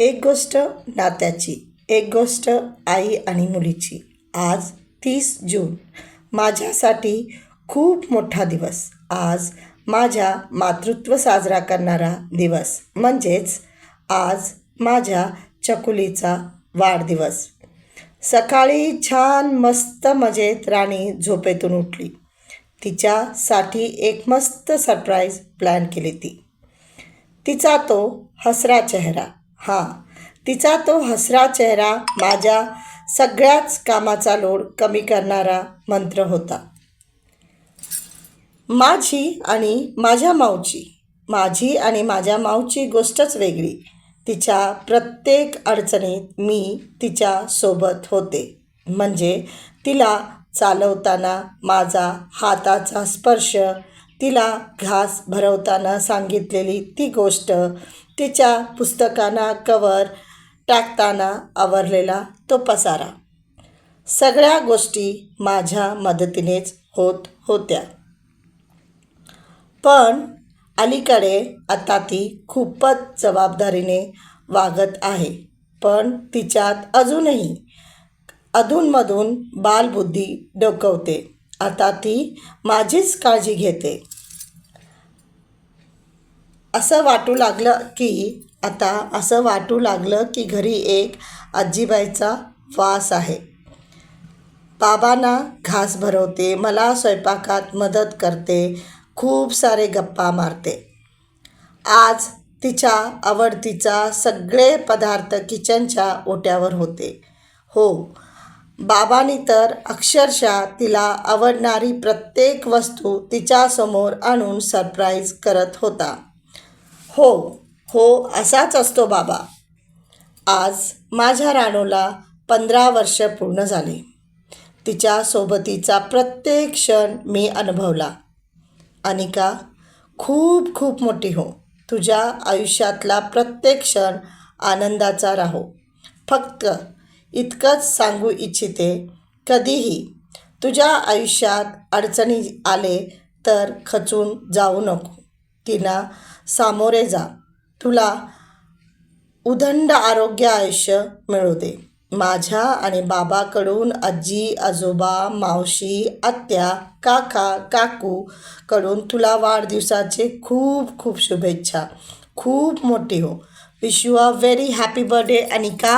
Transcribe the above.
एक गोष्ट नात्याची, एक गोष्ट आई आणि मुलीची. आज 30 जून, माझ्यासाठी खूप मोठा दिवस. आज माझ्या मातृत्व साजरा करणारा दिवस, म्हणजेच आज माझ्या चकुलीचा वाढदिवस. सकाळी छान मस्त मजेत राणी झोपेतून उठली. तिच्यासाठी एक मस्त सरप्राईज प्लॅन केली ती. तिचा तो हसरा चेहरा, तिचा तो हसरा चेहरा माझ्या सगळ्याच कामाचा लोड कमी करणारा मंत्र होता. माझी आणि माझ्या माऊची गोष्टच वेगळी. तिच्या प्रत्येक अडचणीत मी तिच्या सोबत होते. म्हणजे तिला चालवताना माझा हाताचा स्पर्श, तिला घास भरवताना सांगितलेली ती गोष्ट, तिच्या पुस्तकांना कवर टाकताना आवरलेला तो पसारा. सगळ्या गोष्टी माझ्या मदतीनेच होत होत्या. पण अलीकडे आता ती खूपच जबाबदारीने वागत आहे. पण तिच्यात अजूनही अधूनमधून बालबुद्धी डोकवते. आता ती माझीच काळजी घेते. असं वाटू लागलं की घरी एक आजीबाईचा वास आहे. बाबांना घास भरवते, मला स्वयंपाकात मदत करते, खूप सारे गप्पा मारते. आज तिच्या आवडतीचा सगळे पदार्थ किचनच्या ओट्यावर होते. हो, बाबांनी तर अक्षरशः तिला आवडणारी प्रत्येक वस्तू तिच्यासमोर आणून सरप्राईज करत होता. हो, असाच असतो बाबा. आज माझ्या राणूला 15 वर्ष पूर्ण झाली. तिच्या सोबतीचा प्रत्येक क्षण मी अनुभवला. अनिका, खूप खूप मोठी हो. तुझ्या आयुष्यातला प्रत्येक क्षण आनंदाचा राहो. फक्त इतकंच सांगू इच्छिते, कधीही तुझ्या आयुष्यात अडचणी आले तर खचून जाऊ नको. तिला सामोरे जा. तुला उदंड आरोग्य आयुष्य मिळू दे. माझ्या आणि बाबाकडून, आजी आजोबा, मावशी, आत्या, काका काकू कडून तुला वाढदिवसाचे खूप खूप शुभेच्छा. खूप मोठी हो. Wish you a very happy birthday Anika.